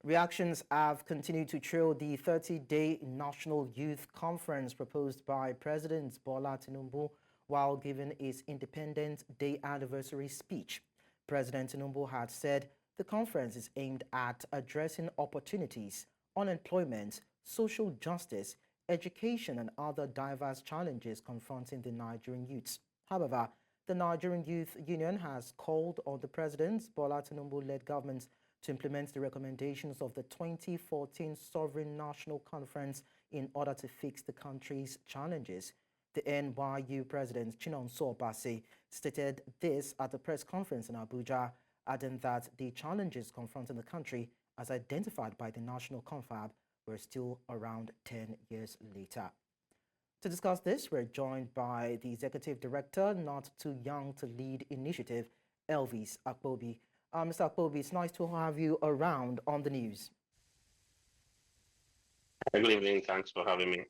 Reactions have continued to trail the 30-day National Youth Conference proposed by President Bola Tinubu while giving his Independence Day anniversary speech. President Tinubu had said the conference is aimed at addressing opportunities, unemployment, social justice, education, and other diverse challenges confronting the Nigerian youths. However, the Nigerian Youth Union has called on the President Bola Tinubu-led government to implement the recommendations of the 2014 Sovereign National Conference in order to fix the country's challenges. The NYU President Chinonso Obase stated this at a press conference in Abuja, adding that the challenges confronting the country, as identified by the National Confab, were still around 10 years later. To discuss this, we're joined by the Executive Director, Not Too Young to Lead Initiative, Elvis Akpobi. Mr. Akpobi, it's nice to have you around on the news. Good evening. Thanks for having me.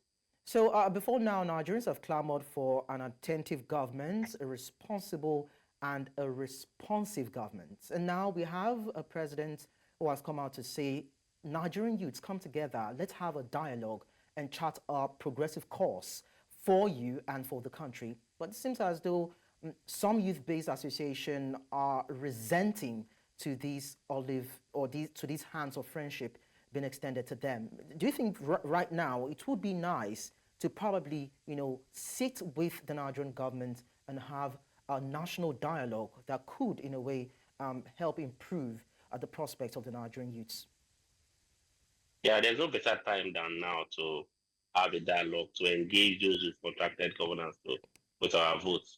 So before now, Nigerians have clamored for an attentive government, a responsible and a responsive government. And now we have a president who has come out to say, Nigerian youths, come together, let's have a dialogue and chart a progressive course for you and for the country. But it seems as though some youth-based associations are resenting to these to these hands of friendship being extended to them. Do you think right now it would be nice to probably, sit with the Nigerian government and have a national dialogue that could, in a way, help improve the prospects of the Nigerian youths? Yeah, there's no better time than now to have a dialogue, to engage those with contracted governance with our votes.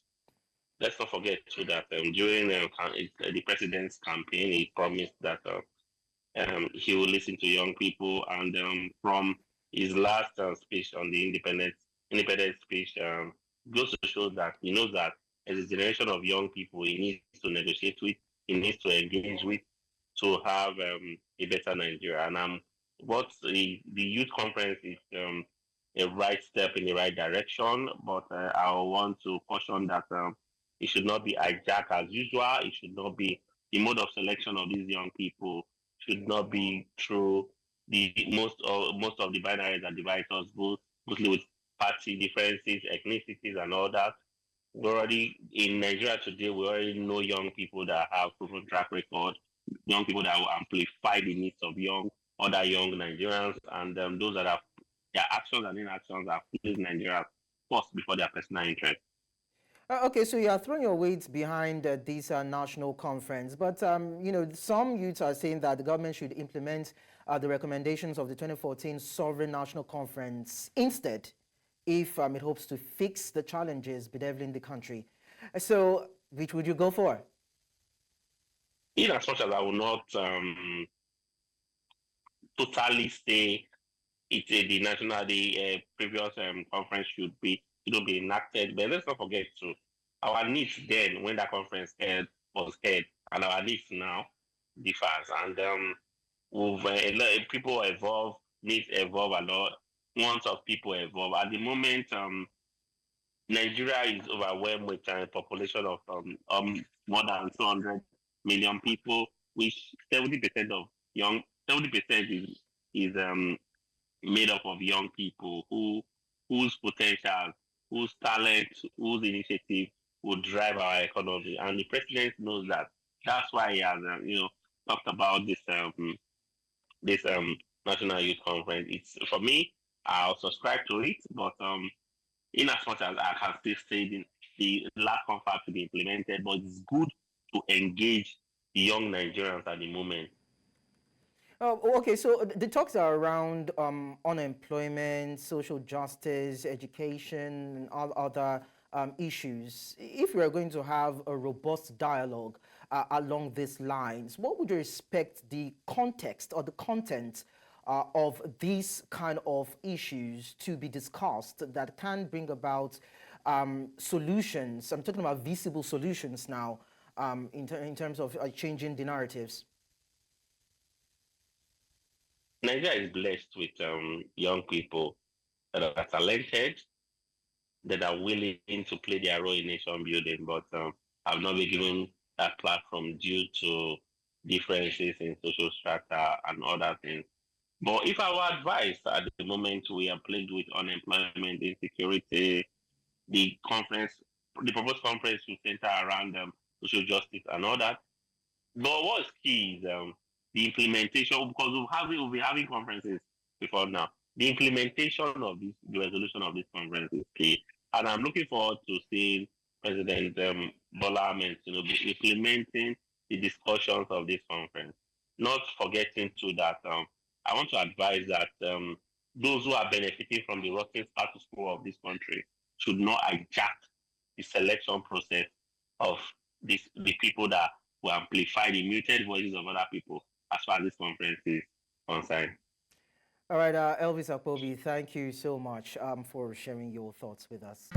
Let's not forget too that during the president's campaign, he promised that he will listen to young people, and from his last speech on the independent speech, goes to show that he knows that as a generation of young people, he needs to negotiate with, he needs to engage with, to have a better Nigeria. And what the youth conference is a right step in the right direction, but I want to caution that it should not be hijacked as usual. It should not be the mode of selection of these young people should not be through the most of the binaries that divide us, both mostly with party differences, ethnicities, and all that. We already in Nigeria today. We already know young people that have proven track record, young people that will amplify the needs of other young Nigerians, and those that have their actions and inactions have placed Nigeria first before their personal interest. Okay, so you are throwing your weight behind this national conference, but some youths are saying that the government should implement the recommendations of the 2014 Sovereign National Conference instead, if it hopes to fix the challenges bedeviling the country. So, which would you go for? In as much as I will not totally say the previous conference shouldn't be enacted, but let's not forget to our needs then when that conference was held, and our needs now differs, and people evolve, needs evolve a lot, wants of people evolve. At the moment, Nigeria is overwhelmed with a population of more than 200 million people, which 70% of 70% is made up of young people whose potential, whose talent, whose initiative will drive our economy. And the president knows that. That's why he has, talked about this national youth conference. It's for me. I'll subscribe to it, but in as much as I can still say the last confab to be implemented, but it's good to engage the young Nigerians at the moment. Okay, so the talks are around unemployment, social justice, education, and all other issues. If we are going to have a robust dialogue along these lines, what would you expect the context or the content of these kind of issues to be discussed that can bring about solutions? I'm talking about visible solutions now in terms of changing the narratives. Nigeria is blessed with young people that are talented, that are willing to play their role in nation building, but have not been given that platform due to differences in social strata and other things. But if our advice at the moment we are plagued with unemployment, insecurity, the conference, the proposed conference will center around social justice and all that. But what's key is the implementation, because we'll be having conferences before now. The implementation of this, the resolution of this conference is key. And I'm looking forward to seeing President Bola Tinubu implementing the discussions of this conference. Not forgetting to that, I want to advise that those who are benefiting from the rotten status quo of this country should not hijack the selection process of the people that will amplify the muted voices of other people as far as this conference is concerned. All right, Elvis Akpobi, thank you so much for sharing your thoughts with us.